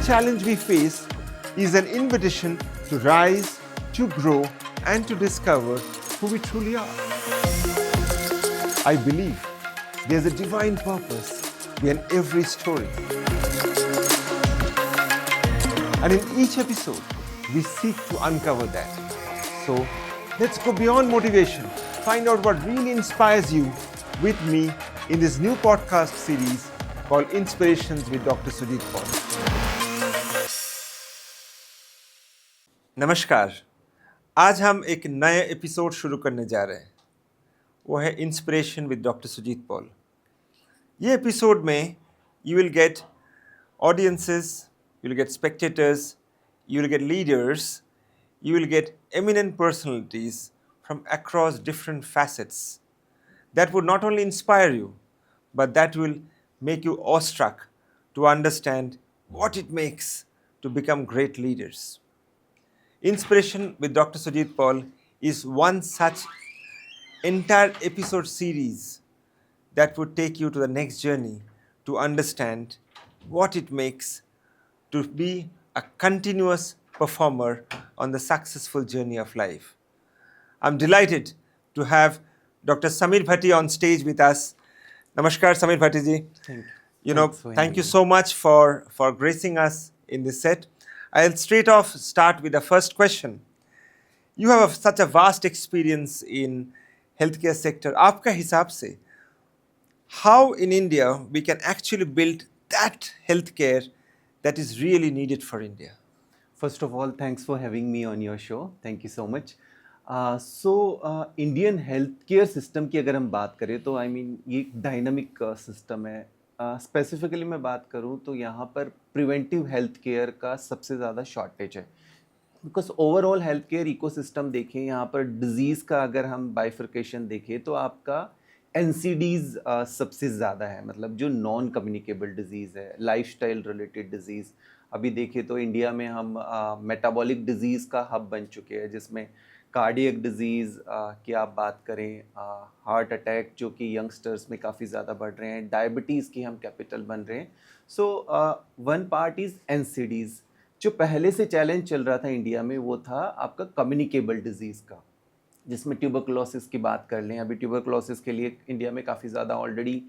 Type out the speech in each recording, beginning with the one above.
challenge we face is an invitation to rise, to grow, and to discover who we truly are. I believe there's a divine purpose behind every story. And in each episode, we seek to uncover that. So, let's go beyond motivation, find out what really inspires you with me in this new podcast series called Inspirations with Dr. Sujit Paul. नमस्कार, आज हम एक नए episode शुरू करने जा रहे हैं। वो है inspiration with doctor Sujit Paul. ये एपिसोड में you will get audiences, you will get spectators, you will get leaders, you will get eminent personalities from across different facets that would not only inspire you, but that will make you awestruck to understand what it makes to become great leaders. Inspiration with Dr. Sujit Paul is one such entire episode series that would take you to the next journey to understand what it makes to be a continuous performer on the successful journey of life. I'm delighted to have Dr. Samir Bhatti on stage with us. Namaskar, Samir Bhatti ji. Thank you. Thank you so much for gracing us in this set. I'll straight off start with the first question. You have such a vast experience in healthcare sector. आपका हिसाब से, how in India we can actually build that healthcare that is really needed for India? First of all, thanks for having me on your show. Thank you so much. Indian healthcare system की अगर हम बात करें तो ये एक dynamic system है. Specifically मैं बात करूँ तो यहाँ पर प्रिवेंटिव हेल्थ केयर का सबसे ज़्यादा शॉर्टेज है. Because overall health care ecosystem देखें, यहाँ पर डिज़ीज़ का अगर हम बाइफर्केशन देखें तो आपका NCDs सबसे ज़्यादा है, मतलब जो नॉन कम्युनिकेबल डिज़ीज़ है, लाइफस्टाइल रिलेटेड डिज़ीज़. अभी देखें तो इंडिया में हम मेटाबॉलिक डिज़ीज़ का हब बन चुके हैं, जिसमें कार्डियक डिज़ीज़ की आप बात करें, हार्ट अटैक जो कि यंगस्टर्स में काफ़ी ज़्यादा बढ़ रहे हैं, डायबिटीज़ की हम कैपिटल बन रहे हैं. So one part is NCDs. जो पहले से चैलेंज चल रहा था इंडिया में वो था आपका कम्युनिकेबल डिज़ीज़ का, जिसमें ट्यूबरकुलोसिस की बात कर लें. अभी ट्यूबरकुलोसिस के लिए इंडिया में काफ़ी ज़्यादा ऑलरेडी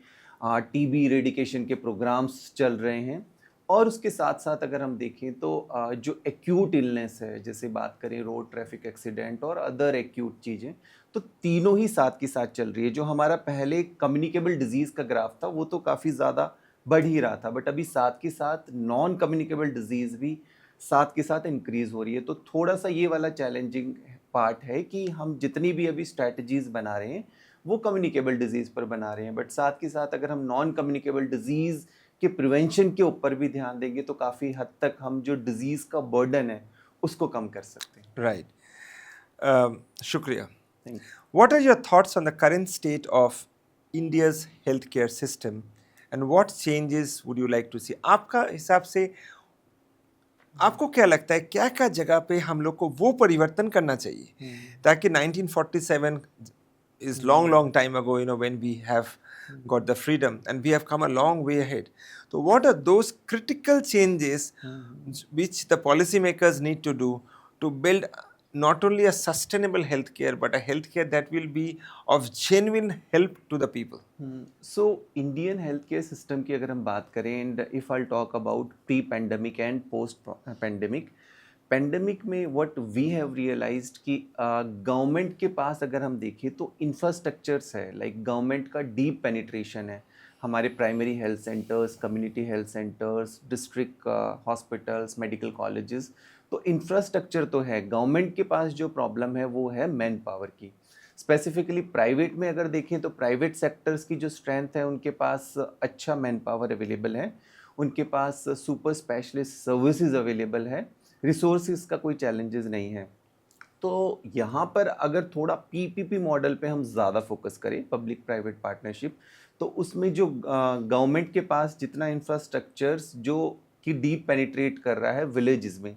TB इरेडिकेशन के प्रोग्राम्स चल रहे हैं. और उसके साथ साथ अगर हम देखें तो जो एक्यूट इलनेस है, जैसे बात करें रोड ट्रैफिक एक्सीडेंट और अदर एक्यूट चीज़ें, तो तीनों ही साथ के साथ चल रही है. जो हमारा पहले कम्युनिकेबल डिज़ीज़ का ग्राफ था वो तो काफ़ी ज़्यादा बढ़ ही रहा था, बट अभी साथ के साथ नॉन कम्युनिकेबल डिज़ीज़ भी साथ के साथ इंक्रीज़ हो रही है. तो थोड़ा सा ये वाला चैलेंजिंग पार्ट है कि हम जितनी भी अभी स्ट्रैटेजीज़ बना रहे हैं वो कम्युनिकेबल डिज़ीज़ पर बना रहे हैं, बट साथ के साथ अगर हम नॉन कम्युनिकेबल डिज़ीज़ के प्रिवेंशन के ऊपर भी ध्यान देंगे तो काफ़ी हद तक हम जो डिज़ीज़ का बर्डन है उसको कम कर सकते हैं. राइट, शुक्रिया. Thank you. What are your thoughts on the current state of India's healthcare system and what changes would you like to see? आपका हिसाब से आपको क्या लगता है क्या क्या जगह पे हम लोग को वो परिवर्तन करना चाहिए ताकि 1947 is long time ago, when we have got the freedom and we have come a long way ahead. So what are those critical changes which the policymakers need to do to build not only a sustainable healthcare but a healthcare that will be of genuine help to the people? So Indian healthcare system की अगर हम बात करें, and if I'll talk about pre-pandemic and post-pandemic, pandemic में what we have realised कि government के पास अगर हम देखें तो इंफ्रास्ट्रक्चर्स है, लाइक गवर्नमेंट का डीप पेनिट्रेशन है. हमारे primary health centres, community health centres, district hospitals, medical colleges, तो इंफ्रास्ट्रक्चर तो है. गवर्नमेंट के पास जो प्रॉब्लम है वो है मैन पावर की. स्पेसिफिकली प्राइवेट में अगर देखें तो प्राइवेट सेक्टर्स की जो स्ट्रेंथ है, उनके पास अच्छा मैन पावर अवेलेबल है, उनके पास सुपर स्पेशलिस्ट सर्विसेज अवेलेबल है, रिसोर्सेज का कोई चैलेंजेस नहीं है. तो यहाँ पर अगर थोड़ा PPP मॉडल पे हम ज़्यादा फोकस करें, पब्लिक प्राइवेट पार्टनरशिप, तो उसमें जो गवर्नमेंट के पास जितना इंफ्रास्ट्रक्चर्स जो कि डीप पेनिट्रेट कर रहा है विलेजेस में,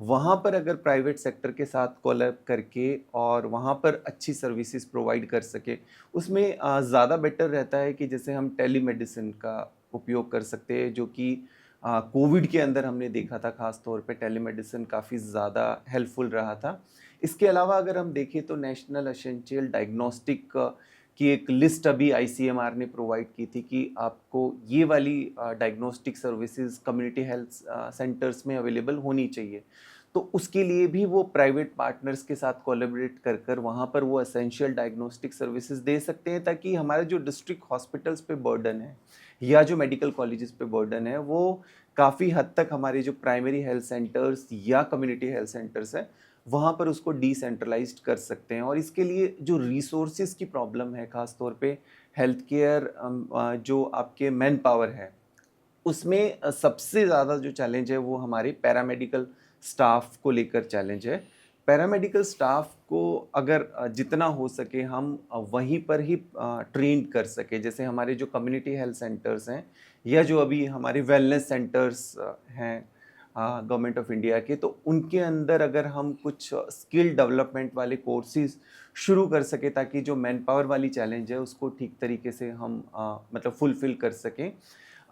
वहाँ पर अगर प्राइवेट सेक्टर के साथ कोलैब करके और वहाँ पर अच्छी सर्विसेज प्रोवाइड कर सके, उसमें ज़्यादा बेटर रहता है कि जैसे हम टेलीमेडिसिन का उपयोग कर सकते हैं, जो कि कोविड के अंदर हमने देखा था, खास तौर पे टेलीमेडिसिन काफ़ी ज़्यादा हेल्पफुल रहा था। इसके अलावा अगर हम देखें तो नेशनल एसेंशियल डायग्नोस्टिक की एक लिस्ट अभी आईसीएमआर ने प्रोवाइड की थी कि आपको ये वाली diagnostic services community health centres में अवेलेबल होनी चाहिए। तो उसके लिए भी वो प्राइवेट पार्टनर्स के साथ कोलैबोरेट कर कर वहाँ पर वो एसेंशियल डायग्नोस्टिक सर्विसेज दे सकते हैं, ताकि हमारे जो डिस्ट्रिक्ट हॉस्पिटल्स पे बर्डन है या जो मेडिकल कॉलेजेस पे बर्डन है वो काफ़ी हद तक हमारे जो प्राइमरी हेल्थ सेंटर्स या कम्युनिटी हेल्थ सेंटर्स है वहाँ पर उसको डिसेंट्रलाइज्ड कर सकते हैं। और इसके लिए जो रिसोर्सेज की प्रॉब्लम है, खास तौर पे हेल्थ केयर जो आपके मैन पावर है उसमें सबसे ज़्यादा जो चैलेंज है वो हमारे पैरामेडिकल स्टाफ को लेकर चैलेंज है। पैरामेडिकल स्टाफ को अगर जितना हो सके हम वहीं पर ही ट्रेन कर सके, जैसे हमारे जो कम्युनिटी हेल्थ सेंटर्स हैं या जो अभी हमारे वेलनेस सेंटर्स हैं गवर्नमेंट ऑफ इंडिया के, तो उनके अंदर अगर हम कुछ स्किल डेवलपमेंट वाले कोर्सेज शुरू कर सके ताकि जो मैन पावर वाली चैलेंज है उसको ठीक तरीके से हम मतलब फुलफिल कर सकें।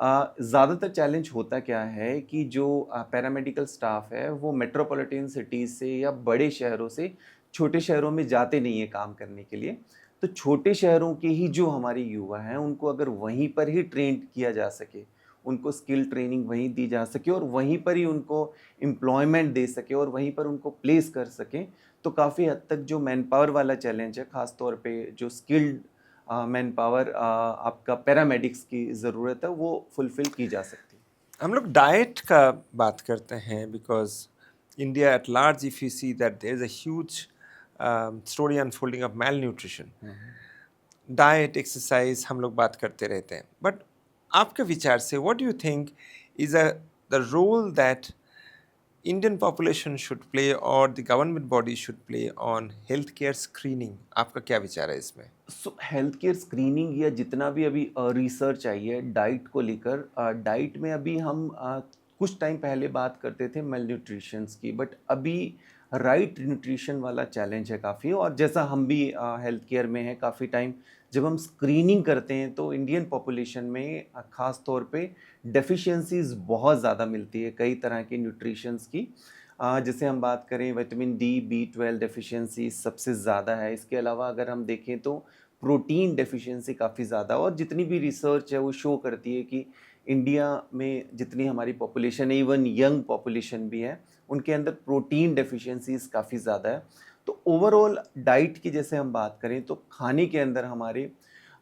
ज़्यादातर चैलेंज होता क्या है कि जो पैरामेडिकल स्टाफ है वो मेट्रोपॉलिटन सिटीज़ से या बड़े शहरों से छोटे शहरों में जाते नहीं है काम करने के लिए। तो छोटे शहरों के ही जो हमारे युवा हैं उनको अगर वहीं पर ही ट्रेन किया जा सके, उनको स्किल ट्रेनिंग वहीं दी जा सके और वहीं पर ही उनको एम्प्लॉयमेंट दे सके और वहीं पर उनको प्लेस कर सकें, तो काफ़ी हद तक जो मैन पावर वाला चैलेंज है, ख़ास तौर पे जो स्किल्ड मैन पावर आपका पैरामेडिक्स की ज़रूरत है वो फुलफ़िल की जा सकती है। हम लोग डाइट का बात करते हैं because India at large if you see that there is a huge story unfolding of malnutrition. Diet exercise हम लोग बात करते रहते हैं, बट आपके विचार से what do you think is the role that Indian population should play or the government body should play on healthcare screening? आपका क्या विचार है इसमें? सो हेल्थ केयर स्क्रीनिंग या जितना भी अभी रिसर्च आई है डाइट को लेकर, डाइट में अभी हम कुछ टाइम पहले बात करते थे मेल न्यूट्रिशंस की, बट अभी राइट न्यूट्रिशन वाला चैलेंज है काफ़ी। और जैसा हम भी हेल्थ केयर में है काफ़ी टाइम, जब हम स्क्रीनिंग करते हैं तो इंडियन पॉपुलेशन में ख़ास तौर पे डेफिशिएंसीज बहुत ज़्यादा मिलती है कई तरह के न्यूट्रिशंस की। जैसे हम बात करें विटामिन डी, B12 डेफिशिएंसी सबसे ज़्यादा है। इसके अलावा अगर हम देखें तो प्रोटीन डेफिशिएंसी काफ़ी ज़्यादा, और जितनी भी रिसर्च है वो शो करती है कि इंडिया में जितनी हमारी पॉपुलेशन है, इवन यंग पॉपुलेशन भी है, उनके अंदर प्रोटीन डेफिशिएंसीज काफ़ी ज़्यादा है। तो ओवरऑल डाइट की जैसे हम बात करें तो खाने के अंदर हमारे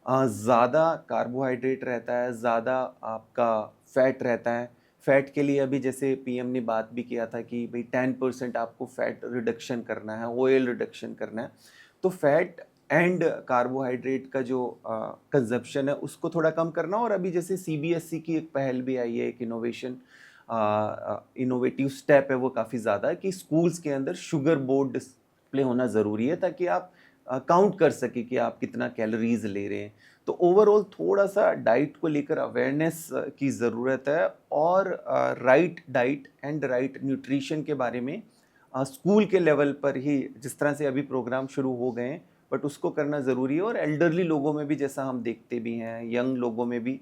ज़्यादा कार्बोहाइड्रेट रहता है, ज़्यादा आपका फैट रहता है। फैट के लिए अभी जैसे पीएम ने बात भी किया था कि भाई 10% आपको फैट रिडक्शन करना है, ऑयल रिडक्शन करना है। तो फैट एंड कार्बोहाइड्रेट का जो कंजप्शन है उसको थोड़ा कम करना। और अभी जैसे सीबीएसई की एक पहल भी आई है, एक इनोवेटिव स्टेप है वो काफ़ी ज़्यादा, कि स्कूल्स के अंदर शुगर बोर्ड डिस्प्ले होना ज़रूरी है ताकि आप काउंट कर सके कि आप कितना कैलोरीज ले रहे हैं। तो ओवरऑल थोड़ा सा डाइट को लेकर अवेयरनेस की ज़रूरत है, और right diet and right nutrition के बारे में स्कूल के लेवल पर ही जिस तरह से अभी प्रोग्राम शुरू हो गए हैं, बट उसको करना ज़रूरी है। और एल्डरली लोगों में भी जैसा हम देखते भी हैं, यंग लोगों में भी,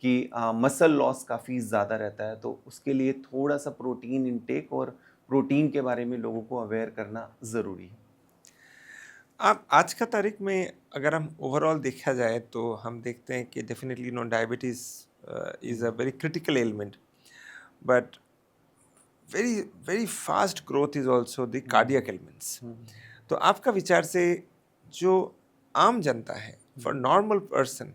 कि मसल लॉस काफ़ी ज़्यादा रहता है, तो उसके लिए थोड़ा सा प्रोटीन इंटेक और प्रोटीन के बारे में लोगों को अवेयर करना ज़रूरी है। आप आज का तारीख में अगर हम ओवरऑल देखा जाए तो हम देखते हैं कि definitely no diabetes is a very critical element, but very very fast growth is also the cardiac elements. तो आपका विचार से जो आम जनता है, फॉर नॉर्मल पर्सन,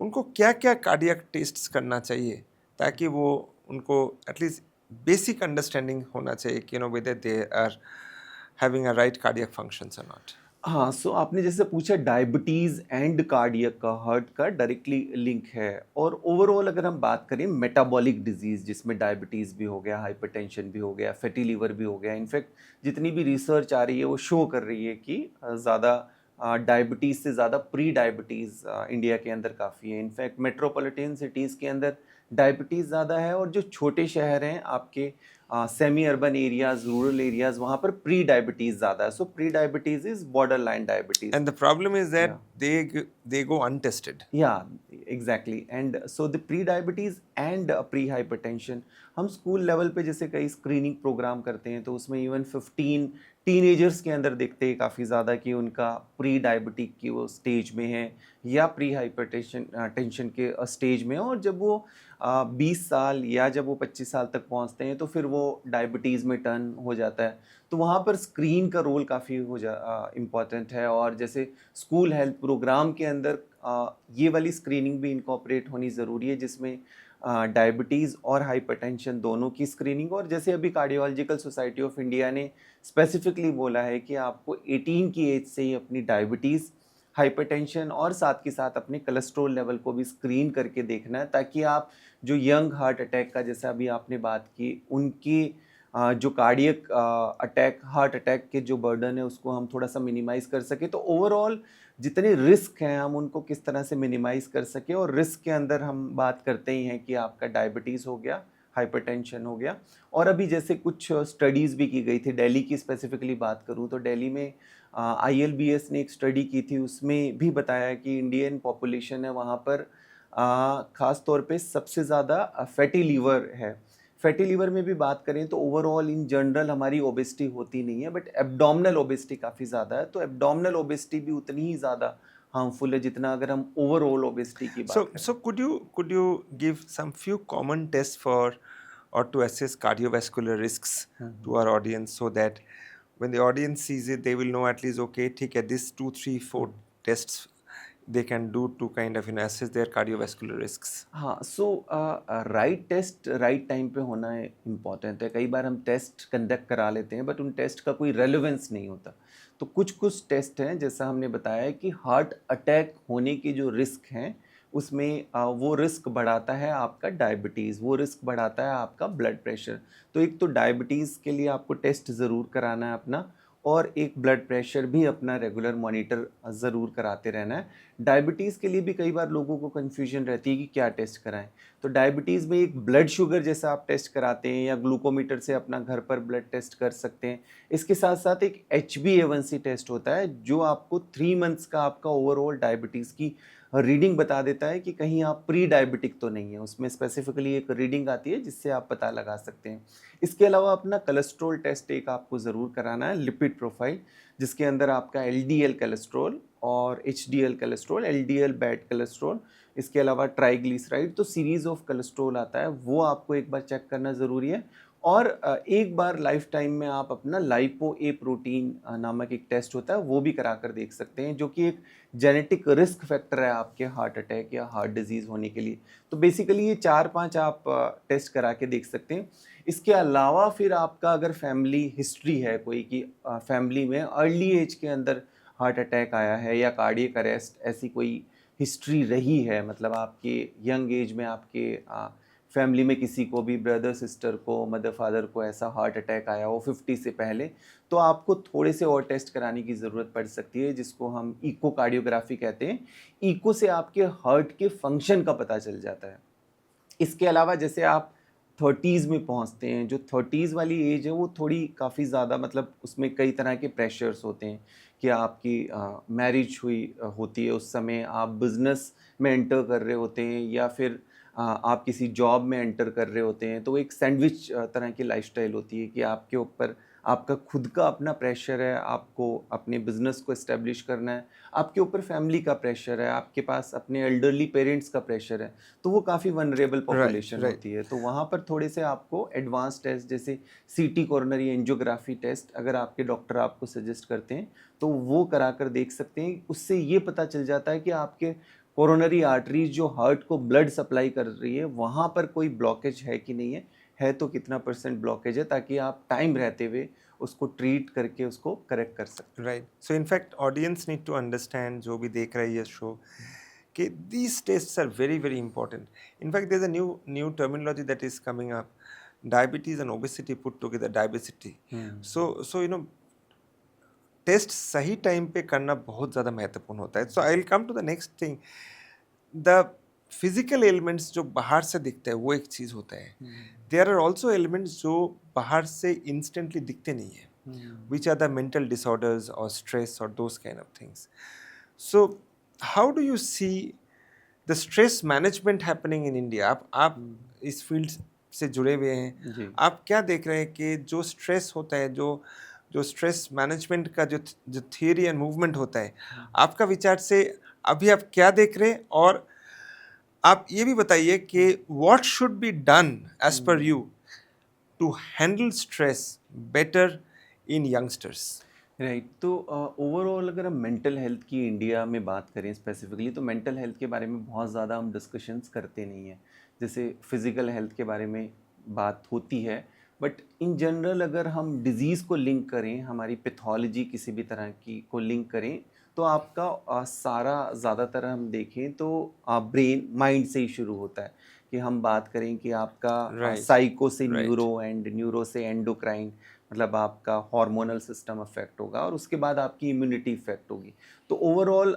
उनको क्या क्या कार्डियक टेस्ट्स करना चाहिए ताकि वो उनको एटलीस्ट बेसिक अंडरस्टैंडिंग होना चाहिए कि whether they are having a right cardiac functions और नॉट? हाँ, सो आपने जैसे पूछा डायबिटीज़ एंड कार्डियक का, हार्ट का डायरेक्टली लिंक है। और ओवरऑल अगर हम बात करें मेटाबॉलिक डिजीज़, जिसमें डायबिटीज़ भी हो गया, हाइपरटेंशन भी हो गया, फैटी लिवर भी हो गया, इनफैक्ट जितनी भी रिसर्च आ रही है वो शो कर रही है कि ज़्यादा डायबिटीज़ से ज़्यादा प्री डायबिटीज़ इंडिया के अंदर काफ़ी है। इनफैक्ट मेट्रोपॉलिटन सिटीज़ के अंदर डायबिटीज़ ज़्यादा है, और जो छोटे शहर हैं आपके semi urban areas, rural areas, वहाँ पर प्री डायबिटीज़ ज़्यादा है. सो pre diabetes is border line diabetes. And the problem is that Yeah. they go untested. Yeah, exactly. And so the pre-diabetes and pre-hypertension, हम स्कूल लेवल पे जैसे कई screening programme करते हैं तो उसमें इवन 15 टीनेजर्स के अंदर देखते हैं काफ़ी ज़्यादा कि उनका प्री डायबिटिक की वो स्टेज में है या प्री हाइपरटेंशन टेंशन के स्टेज में है. और जब वो 20 साल या जब वो 25 साल तक पहुंचते हैं तो फिर वो डायबिटीज़ में टर्न हो जाता है. तो वहाँ पर स्क्रीन का रोल काफ़ी इम्पॉर्टेंट है. और जैसे स्कूल हेल्थ प्रोग्राम के अंदर ये वाली स्क्रीनिंग भी इनकॉर्पोरेट होनी ज़रूरी है जिसमें डायबिटीज़ और हाइपरटेंशन दोनों की स्क्रीनिंग. और जैसे अभी कार्डियोलॉजिकल सोसाइटी ऑफ इंडिया ने स्पेसिफिकली बोला है कि आपको 18 की एज से ही अपनी डायबिटीज़, हाइपरटेंशन और साथ के साथ अपने कोलेस्ट्रॉल लेवल को भी स्क्रीन करके देखना है, ताकि आप जो यंग हार्ट अटैक का जैसा अभी आपने बात की उनकी जो कार्डियक अटैक, हार्ट अटैक के जो बर्डन है उसको हम थोड़ा सा मिनिमाइज़ कर सकें. तो ओवरऑल जितने रिस्क हैं हम उनको किस तरह से मिनिमाइज़ कर सकें. और रिस्क के अंदर हम बात करते ही हैं कि आपका डायबिटीज़ हो गया, हाइपरटेंशन हो गया. और अभी जैसे कुछ स्टडीज़ भी की गई थी, दिल्ली की स्पेसिफिकली बात करूं तो दिल्ली में ILBS ने एक स्टडी की थी, उसमें भी बताया कि इंडियन पॉपुलेशन है वहाँ पर ख़ास तौर पे सबसे ज़्यादा फैटी लीवर है. फैटी लीवर में भी बात करें तो ओवरऑल इन जनरल हमारी ओबेसिटी होती नहीं है, बट एब्डोमिनल ओबेसिटी काफ़ी ज़्यादा है. तो एब्डोमिनल ओबेसिटी भी उतनी ही ज़्यादा हार्मफुल है जितना अगर हम ओवरऑल ओबेसिटी की बात करें. So could you give some few common tests for or to assess cardiovascular risks to our audience, so that when the audience sees it, they will know at least, okay, ठीक है, this 2, 3, 4 tests they can do to kind of assess their cardiovascular risks. हाँ, सो right test right time पे होना important है. कई बार हम test conduct करा लेते हैं बट उन टेस्ट का कोई रेलेवेंस नहीं होता. तो कुछ टेस्ट हैं जैसा हमने बताया कि हार्ट अटैक होने के जो रिस्क हैं उसमें वो रिस्क बढ़ाता है आपका डायबिटीज़, वो रिस्क बढ़ाता है आपका ब्लड प्रेशर. तो एक तो डायबिटीज़ के लिए आपको टेस्ट ज़रूर कराना है अपना, और एक ब्लड प्रेशर भी अपना रेगुलर मॉनिटर ज़रूर कराते रहना है. डायबिटीज़ के लिए भी कई बार लोगों को कन्फ्यूजन रहती है कि क्या टेस्ट कराएं. तो डायबिटीज़ में एक ब्लड शुगर जैसा आप टेस्ट कराते हैं या ग्लूकोमीटर से अपना घर पर ब्लड टेस्ट कर सकते हैं. इसके साथ साथ एक HbA1c टेस्ट होता है जो आपको 3 मंथ्स का आपका ओवरऑल डायबिटीज़ की रीडिंग बता देता है कि कहीं आप प्री डायबिटिक तो नहीं है. उसमें स्पेसिफिकली एक रीडिंग आती है जिससे आप पता लगा सकते हैं. इसके अलावा अपना कोलेस्ट्रॉल टेस्ट एक आपको ज़रूर कराना है, लिपिड प्रोफाइल, जिसके अंदर आपका LDL कोलेस्ट्रॉल और HDL cholesterol, LDL bad cholesterol, इसके अलावा ट्राइग्लिसराइड, तो सीरीज़ ऑफ कोलेस्ट्रॉल आता है, वो आपको एक बार चेक करना ज़रूरी है. और एक बार लाइफ टाइम में आप अपना लाइपो ए प्रोटीन नामक एक टेस्ट होता है वो भी करा कर देख सकते हैं, जो कि एक जेनेटिक रिस्क फैक्टर है आपके हार्ट अटैक या हार्ट डिजीज़ होने के लिए. तो बेसिकली ये 4-5 आप टेस्ट करा के देख सकते हैं. इसके अलावा फिर आपका अगर फैमिली हिस्ट्री है कोई कि फैमिली में अर्ली एज के अंदर हार्ट अटैक आया है या कार्डियक अरेस्ट, ऐसी कोई हिस्ट्री रही है, मतलब आपके यंग एज में आपके फैमिली में किसी को भी, ब्रदर सिस्टर को, मदर फादर को ऐसा हार्ट अटैक आया हो 50 से पहले, तो आपको थोड़े से और टेस्ट कराने की ज़रूरत पड़ सकती है, जिसको हम इकोकार्डियोग्राफी कहते हैं. इको से आपके हार्ट के फंक्शन का पता चल जाता है. इसके अलावा जैसे आप 30s में पहुंचते हैं, जो 30s वाली एज है वो थोड़ी काफ़ी ज़्यादा, मतलब उसमें कई तरह के प्रेशर्स होते हैं कि आपकी मैरिज हुई होती है, उस समय आप बिज़नेस में एंटर कर रहे होते हैं या फिर आप किसी जॉब में एंटर कर रहे होते हैं. तो एक सैंडविच तरह की लाइफस्टाइल होती है कि आपके ऊपर आपका खुद का अपना प्रेशर है, आपको अपने बिजनेस को इस्टेब्लिश करना है, आपके ऊपर फैमिली का प्रेशर है, आपके पास अपने एल्डरली पेरेंट्स का प्रेशर है. तो वो काफ़ी वनरेबल पॉपुलेशन right. होती है. तो वहाँ पर थोड़े से आपको एडवांस टेस्ट जैसे CT कोरोनरी एंजियोग्राफी टेस्ट अगर आपके डॉक्टर आपको सजेस्ट करते हैं तो वो करा कर देख सकते हैं. उससे ये पता चल जाता है कि आपके कोरोनरी आर्टरीज जो हार्ट को ब्लड सप्लाई कर रही है वहाँ पर कोई ब्लॉकेज है कि नहीं है तो कितना % ब्लॉकेज है, ताकि आप टाइम रहते हुए उसको ट्रीट करके उसको करेक्ट कर सकते हैं. Right. So in fact audience need to understand, जो भी देख रही है शो, कि these tests are very very important. In fact, there's a new terminology that is coming up, diabetes and obesity put together, diabesity. So you know, test सही time पे करना बहुत ज़्यादा महत्वपूर्ण होता है. So I will come to the next thing, the physical elements जो बाहर से दिखते हैं वो एक चीज़ होता है, देयर आर ऑल्सो एलिमेंट्स जो बाहर से इंस्टेंटली दिखते नहीं है, which are the mental disorders or stress or those kind of things. So, how do you see the stress management happening in India? आप इस फील्ड से जुड़े हुए हैं, जी आप क्या देख रहे हैं कि जो स्ट्रेस होता है, जो जो स्ट्रेस मैनेजमेंट का जो थियरी एंड मूवमेंट होता है, आपका विचार से अभी आप क्या देख रहे हैं, और आप ये भी बताइए कि what should be done as per you to handle stress better in youngsters? Right तो ओवरऑल अगर हम मेंटल हेल्थ की इंडिया में बात करें स्पेसिफिकली, तो मेंटल हेल्थ के बारे में बहुत ज़्यादा हम डिस्कशंस करते नहीं हैं। जैसे फिज़िकल हेल्थ के बारे में बात होती है, बट इन जनरल अगर हम डिज़ीज़ को लिंक करें, हमारी पैथोलॉजी किसी भी तरह की को लिंक करें, तो आपका सारा ज़्यादातर हम देखें तो ब्रेन माइंड से ही शुरू होता है। कि हम बात करें कि आपका Right, साइको से right. न्यूरो एंड न्यूरो से एंडोक्राइन, मतलब आपका हार्मोनल सिस्टम अफेक्ट होगा और उसके बाद आपकी इम्यूनिटी इफेक्ट होगी। तो ओवरऑल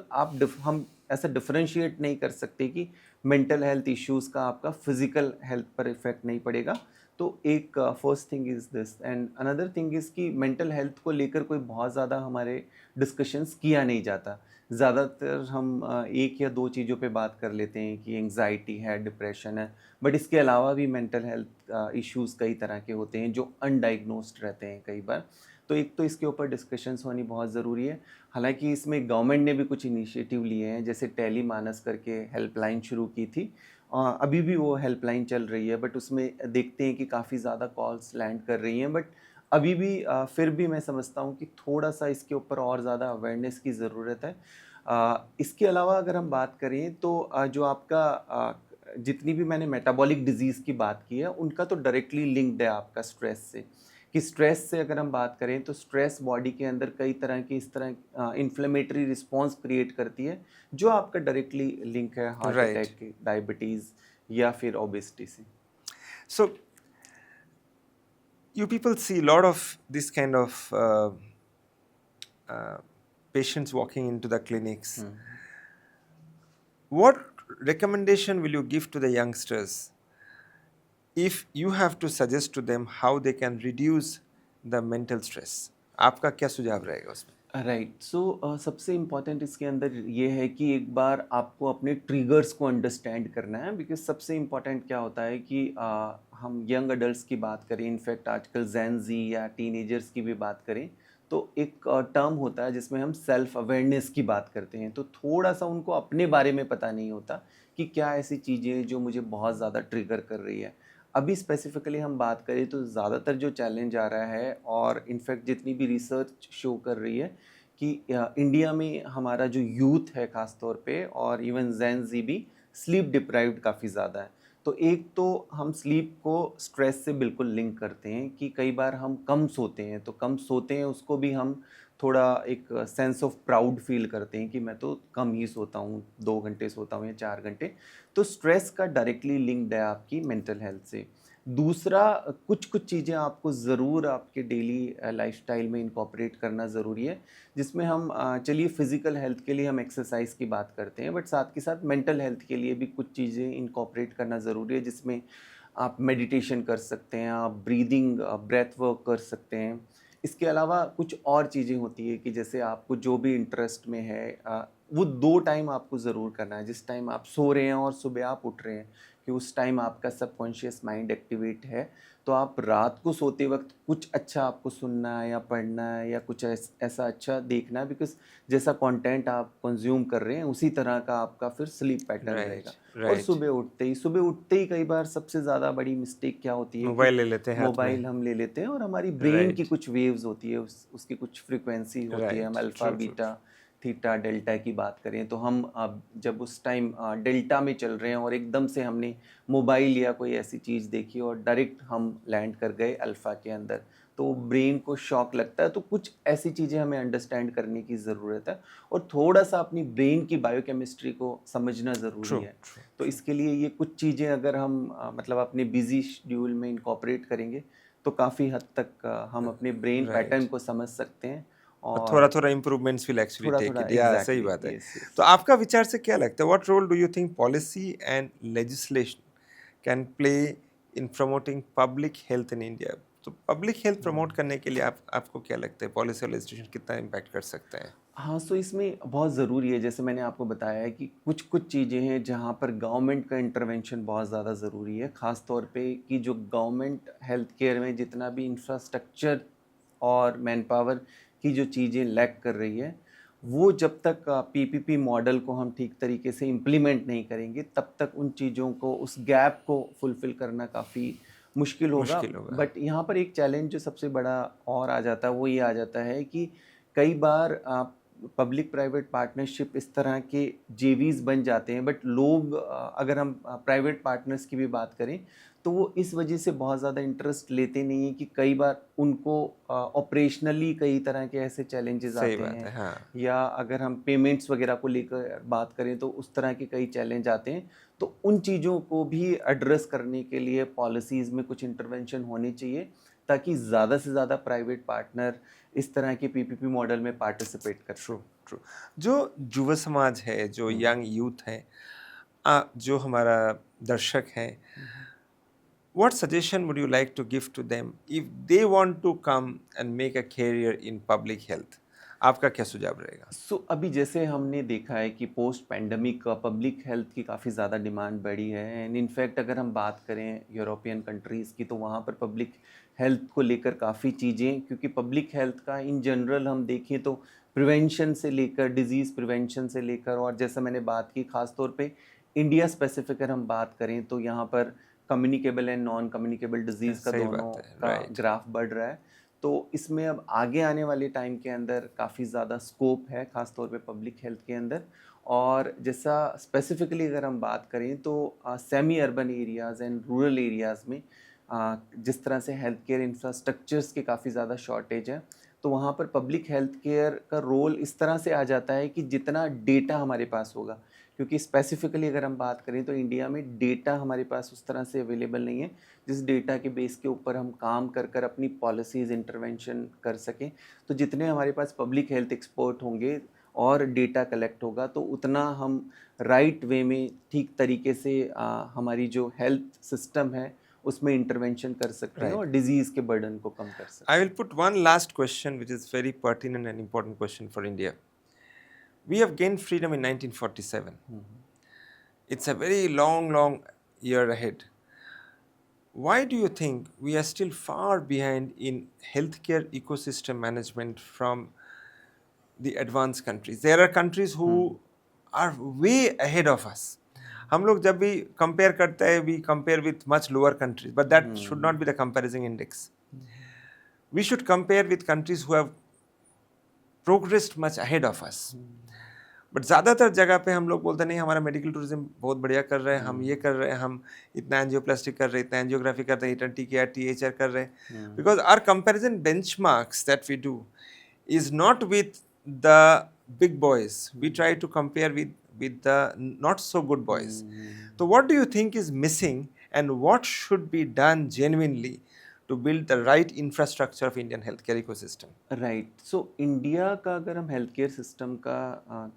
हम ऐसा डिफरेंशिएट नहीं कर सकते कि मेंटल हेल्थ इश्यूज़ का आपका फिजिकल हेल्थ पर इफेक्ट नहीं पड़ेगा। तो एक first thing is this, and another thing is कि मेंटल हेल्थ को लेकर कोई बहुत ज़्यादा हमारे डिस्कशंस किया नहीं जाता। ज़्यादातर हम एक या दो चीज़ों पे बात कर लेते हैं कि एंग्जाइटी है, डिप्रेशन है, बट इसके अलावा भी मेंटल हेल्थ इश्यूज़ कई तरह के होते हैं जो अनडाइग्नोस्ड रहते हैं कई बार। तो एक तो इसके ऊपर डिस्कशंस होनी बहुत ज़रूरी है। हालांकि इसमें गवर्नमेंट ने भी कुछ इनिशिएटिव लिए हैं, जैसे टेली मानस करके हेल्पलाइन शुरू की थी। अभी भी वो हेल्पलाइन चल रही है, बट उसमें देखते हैं कि काफ़ी ज़्यादा कॉल्स लैंड कर रही हैं, बट अभी भी फिर भी मैं समझता हूँ कि थोड़ा सा इसके ऊपर और ज़्यादा अवेयरनेस की ज़रूरत है। इसके अलावा अगर हम बात करें तो जो आपका जितनी भी मैंने मेटाबॉलिक डिजीज़ की बात की है, उनका तो डायरेक्टली लिंक्ड है आपका स्ट्रेस से। कि स्ट्रेस से अगर हम बात करें तो स्ट्रेस बॉडी के अंदर कई तरह की इस तरह इन्फ्लेमेटरी रिस्पॉन्स क्रिएट करती है, जो आपका डायरेक्टली लिंक है हार्ट Right. अटैक, डायबिटीज़ या फिर ओबेसिटी से। So, you people see a lot of this kind of uh, patients walking into the clinics. What recommendation will you give to the youngsters if you have to suggest to them how they can reduce the mental stress? आपका क्या सुझाव रहेगा उसमें? Right so सबसे important इसके अंदर ये है कि एक बार आपको अपने ट्रिगर्स को अंडरस्टैंड करना है, बिकॉज सबसे इम्पॉर्टेंट क्या होता है कि हम यंग अडल्ट्स की बात करें, इनफैक्ट आजकल जैन जी या टीनेजर्स की भी बात करें, तो एक टर्म होता है जिसमें हम सेल्फ अवेयरनेस की बात करते हैं। तो थोड़ा सा उनको अपने बारे में पता नहीं होता कि क्या ऐसी चीज़ें जो मुझे बहुत ज़्यादा ट्रिगर कर रही है। अभी स्पेसिफिकली हम बात करें तो ज़्यादातर जो चैलेंज आ रहा है, और इनफैक्ट जितनी भी रिसर्च शो कर रही है कि इंडिया में हमारा जो यूथ है ख़ास तौर पे, और इवन जैन जी भी स्लीप डिप्राइव्ड काफ़ी ज़्यादा है। तो एक तो हम स्लीप को स्ट्रेस से बिल्कुल लिंक करते हैं कि कई बार हम कम सोते हैं, तो कम सोते हैं उसको भी हम थोड़ा एक सेंस ऑफ प्राउड फील करते हैं कि मैं तो कम ही सोता हूँ, 2 घंटे सोता हूँ या 4 घंटे। तो स्ट्रेस का डायरेक्टली लिंक्ड है आपकी मेंटल हेल्थ से। दूसरा, कुछ कुछ चीज़ें आपको ज़रूर आपके डेली लाइफस्टाइल में इनकॉर्पोरेट करना ज़रूरी है, जिसमें हम चलिए फिज़िकल हेल्थ के लिए हम एक्सरसाइज की बात करते हैं, बट साथ के साथ मेंटल हेल्थ के लिए भी कुछ चीज़ें इनकॉर्पोरेट करना ज़रूरी है, जिसमें आप मेडिटेशन कर सकते हैं, आप ब्रीदिंग ब्रेथ वर्क कर सकते हैं। इसके अलावा कुछ और चीज़ें होती है कि जैसे आपको जो भी इंटरेस्ट में है, वो 2 टाइम आपको ज़रूर करना है। जिस टाइम आप सो रहे हैं और सुबह आप उठ रहे हैं, कि उस टाइम आपका सबकॉन्शियस माइंड एक्टिवेट है, तो आप रात को सोते वक्त कुछ अच्छा आपको सुनना है या पढ़ना है या कुछ ऐसा अच्छा देखना है, बिकॉज जैसा कंटेंट आप कंज्यूम कर रहे हैं उसी तरह का आपका फिर स्लीप पैटर्न Right, रहेगा। और right. सुबह उठते ही कई बार सबसे ज़्यादा बड़ी मिस्टेक क्या होती है कि मोबाइल ले लेते हैं हाथ मोबाइल में. हम ले लेते हैं, और हमारी ब्रेन की Right, कुछ वेव्स होती है, उसकी कुछ फ्रिक्वेंसी होती है। हम right. Alpha True, true, beta theta delta की बात करें, तो हम अब जब उस टाइम डेल्टा में चल रहे हैं और एकदम से हमने मोबाइल या कोई ऐसी चीज़ देखी और डायरेक्ट हम लैंड कर गए अल्फ़ा के अंदर, तो ब्रेन को शॉक लगता है। तो कुछ ऐसी चीज़ें हमें अंडरस्टैंड करने की ज़रूरत है, और थोड़ा सा अपनी ब्रेन की बायोकेमिस्ट्री को समझना ज़रूरी true, है। true, तो true. इसके लिए ये कुछ चीज़ें अगर हम मतलब अपने बिजी शेड्यूल में इनकॉर्पोरेट करेंगे, तो काफ़ी हद तक हम अपने ब्रेन पैटर्न Right. को समझ सकते हैं, और और थोड़ा थोड़ा इम्प्रूवमेंट्स विल एक्चुअली थोड़ा टेक थोड़ा इट, या सही एग्जैक्टली, बात है। Yes yes. तो आपका विचार से क्या लगता है, what role do you think policy and legislation can play in promoting public health in India? तो पब्लिक हेल्थ प्रमोट करने के लिए आपको क्या लगता है, पॉलिसी और लेजिस्लेशन कितना इम्पैक्ट कर सकते हैं? हाँ, सो इसमें बहुत ज़रूरी है, जैसे मैंने आपको बताया है कि कुछ कुछ चीज़ें हैं जहाँ पर गवर्नमेंट का इंटरवेंशन बहुत ज़्यादा ज़रूरी है, ख़ास तौर पे कि जो गवर्नमेंट हेल्थ केयर में जितना भी इंफ्रास्ट्रक्चर और मैन पावर की जो चीज़ें लैक कर रही है, वो जब तक पीपीपी मॉडल को हम ठीक तरीके से इम्प्लीमेंट नहीं करेंगे, तब तक उन चीज़ों को, उस गैप को फुलफ़िल करना काफ़ी मुश्किल होगा। मुश्किल होगा। बट यहाँ पर एक चैलेंज जो सबसे बड़ा और आ जाता है, वो ये आ जाता है कि कई बार पब्लिक प्राइवेट पार्टनरशिप इस तरह के जेवीज बन जाते हैं, बट लोग अगर हम प्राइवेट पार्टनर्स की भी बात करें तो वो इस वजह से बहुत ज़्यादा इंटरेस्ट लेते नहीं हैं कि कई बार उनको ऑपरेशनली कई तरह के ऐसे चैलेंजेस सही आते बात हैं, है, हाँ। या अगर हम पेमेंट्स वगैरह को लेकर बात करें तो उस तरह के कई चैलेंज आते हैं। तो उन चीज़ों को भी एड्रेस करने के लिए पॉलिसीज़ में कुछ इंटरवेंशन होनी चाहिए, ताकि ज़्यादा से ज़्यादा प्राइवेट पार्टनर इस तरह के पीपीपी मॉडल में पार्टिसिपेट कर ट्रू, सकें। ट्रू। जो युवा समाज है, जो यंग यूथ है, जो हमारा दर्शक है, what suggestion would you like to give to them if they want to come and make a career in public health? आपका क्या सुझाव रहेगा? सो अभी जैसे हमने देखा है कि पोस्ट पैंडमिक पब्लिक हेल्थ की काफ़ी ज़्यादा डिमांड बढ़ी है, एंड इनफैक्ट अगर हम बात करें यूरोपियन कंट्रीज़ की, तो वहाँ पर पब्लिक हेल्थ को लेकर काफ़ी चीज़ें, क्योंकि पब्लिक हेल्थ का इन जनरल हम देखें तो प्रिवेंशन से लेकर, डिजीज़ प्रिवेंशन से लेकर, और जैसा मैंने बात की ख़ास तौर पे इंडिया स्पेसिफिक अगर हम बात करें तो यहाँ पर communicable and non communicable disease का सही दोनों बात है, का राइट। ग्राफ बढ़ रहा है। तो इसमें अब आगे आने वाले टाइम के अंदर काफ़ी ज़्यादा स्कोप है, ख़ास तौर पे पब्लिक हेल्थ के अंदर। और जैसा स्पेसिफिकली अगर हम बात करें तो semi urban areas and rural areas में जिस तरह से हेल्थ केयर इंफ्रास्ट्रक्चर्स की काफ़ी ज़्यादा शॉर्टेज है, तो वहाँ पर पब्लिक हेल्थ केयर का रोल इस तरह से आ जाता है कि जितना डेटा हमारे पास होगा, क्योंकि स्पेसिफिकली अगर हम बात करें तो इंडिया में डेटा हमारे पास उस तरह से अवेलेबल नहीं है जिस डेटा के बेस के ऊपर हम काम कर कर अपनी पॉलिसीज़ इंटरवेंशन कर सकें। तो जितने हमारे पास पब्लिक हेल्थ एक्सपर्ट होंगे और डेटा कलेक्ट होगा, तो उतना हम राइट वे में ठीक तरीके से हमारी जो हेल्थ सिस्टम है उसमें इंटरवेंशन कर सकते हैं Right. और डिजीज़ के बर्डन को कम कर सकते I हैं। will put one last question, which is very pertinent and important question for India. We have gained freedom in 1947. It's a very long, long year ahead. Why do you think we are still far behind in healthcare ecosystem management from the advanced countries? There are countries who are way ahead of us. हम लोग जब भी compare करते हैं, we compare with much lower countries, but that should not be the comparison index. We should compare with countries who have progressed much ahead of us. But ज़्यादातर जगह पे हम लोग बोलते नहीं, हमारा मेडिकल टूरिज्म बहुत बढ़िया कर रहे हैं, हम ये कर रहे हैं, हम इतना एंजियोप्लास्टिक कर रहे हैं, इतना एंजियोग्राफी कर रहे हैं, इतना TKR THR कर रहे हैं, because our comparison benchmarks that we do is not with the big boys. We try to compare with the not so good boys. So what do you think is missing, and what should be done genuinely to build the right infrastructure of Indian healthcare ecosystem? Right. So India का अगर हम health care system का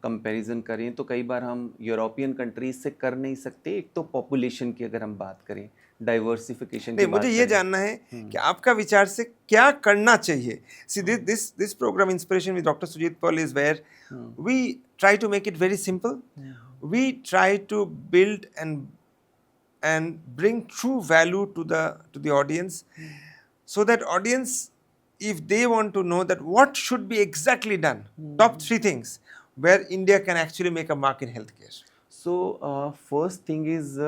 comparison करें तो कई बार हम European countries से कर नहीं सकते। एक तो पॉपुलेशन की अगर हम बात करें, डाइवर्सिफिकेशन की नहीं, मुझे बात ये करें। जानना है कि आपका विचार से क्या करना चाहिए। See this programme inspiration with doctor Sujit Paul is where we try to make it very simple. We try to build and bring true value to the audience, so that audience, if they want to know that what should be exactly done, top 3 things where India can actually make a mark in healthcare. So first thing is,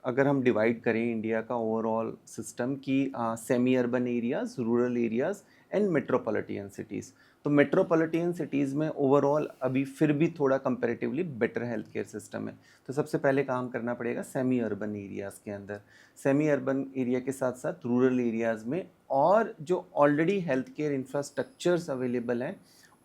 अगर हम divide करें India का overall system की semi urban areas, rural areas and metropolitan cities, तो metropolitan cities में overall अभी फिर भी थोड़ा comparatively better health care system है। तो सबसे पहले काम करना पड़ेगा सेमी अर्बन एरियाज़ के अंदर, सेमी अर्बन एरिया के साथ साथ रूरल एरियाज़ में, और जो already health care infrastructures available हैं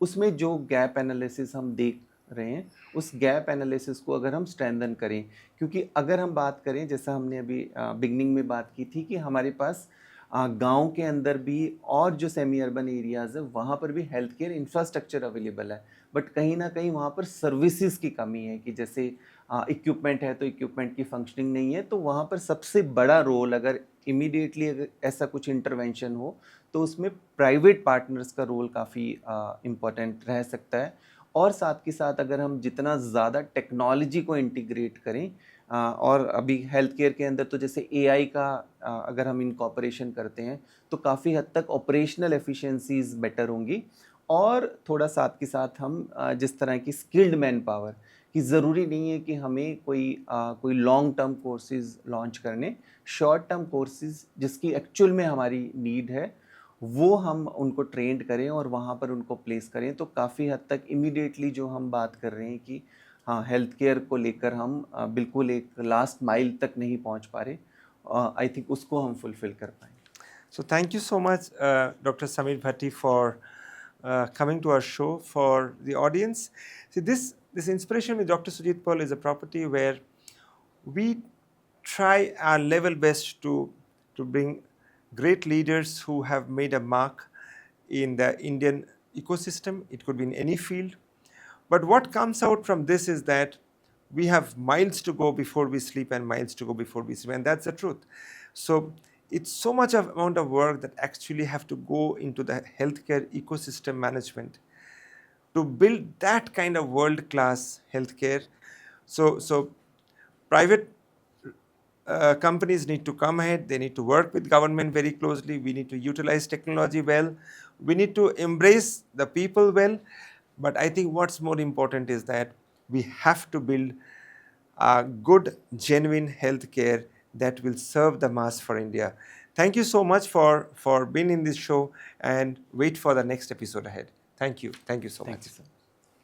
उसमें जो गैप एनालिसिस हम देख रहे हैं, उस गैप एनालिसिस को अगर हम स्ट्रेंथन करें, क्योंकि अगर हम बात करें, जैसा हमने अभी बिगनिंग में बात की थी कि हमारे पास गांव के अंदर भी और जो सेमी अर्बन एरियाज़ है वहाँ पर भी हेल्थ केयर इंफ्रास्ट्रक्चर अवेलेबल है, बट कहीं ना कहीं वहाँ पर सर्विसेज की कमी है कि जैसे इक्विपमेंट है तो इक्विपमेंट की फंक्शनिंग नहीं है, तो वहाँ पर सबसे बड़ा रोल अगर इमीडिएटली अगर ऐसा कुछ इंटरवेंशन हो तो उसमें प्राइवेट पार्टनर्स का रोल काफ़ी इम्पोर्टेंट रह सकता है। और साथ के साथ अगर हम जितना ज़्यादा टेक्नोलॉजी को इंटीग्रेट करें और अभी हेल्थ केयर के अंदर तो जैसे एआई का अगर हम इनकॉर्पोरेशन करते हैं तो काफ़ी हद तक ऑपरेशनल एफिशिएंसीज बेटर होंगी। और थोड़ा साथ के साथ हम जिस तरह की स्किल्ड मैन पावर कि ज़रूरी नहीं है कि हमें कोई लॉन्ग टर्म कोर्सेज लॉन्च करने, शॉर्ट टर्म कोर्सेज जिसकी एक्चुअल में हमारी नीड है वो हम उनको ट्रेंड करें और वहाँ पर उनको प्लेस करें, तो काफ़ी हद तक इमीडिएटली जो हम बात कर रहे हैं कि हाँ हेल्थ केयर को लेकर हम बिल्कुल एक लास्ट माइल तक नहीं पहुँच पा रहे, आई थिंक उसको हम फुलफिल कर पाएँ। So thank you so much, Dr. Samir Bhatti, for coming to our show. For the audience, see, this inspiration with Dr. Sujit Paul is a property where we try our level best to bring great leaders who have made a mark in the Indian ecosystem. It could be in any field. But what comes out from this is that we have miles to go before we sleep and miles to go before we sleep, and that's the truth. So it's so much of amount of work that actually have to go into the healthcare ecosystem management to build that kind of world-class healthcare. So private companies need to come ahead. They need to work with government very closely. We need to utilize technology well. We need to embrace the people well. But I think what's more important is that we have to build a good, genuine healthcare that will serve the mass for India. Thank you so much for being in this show, and wait for the next episode ahead. Thank you. Thank you so Thank much. you, sir.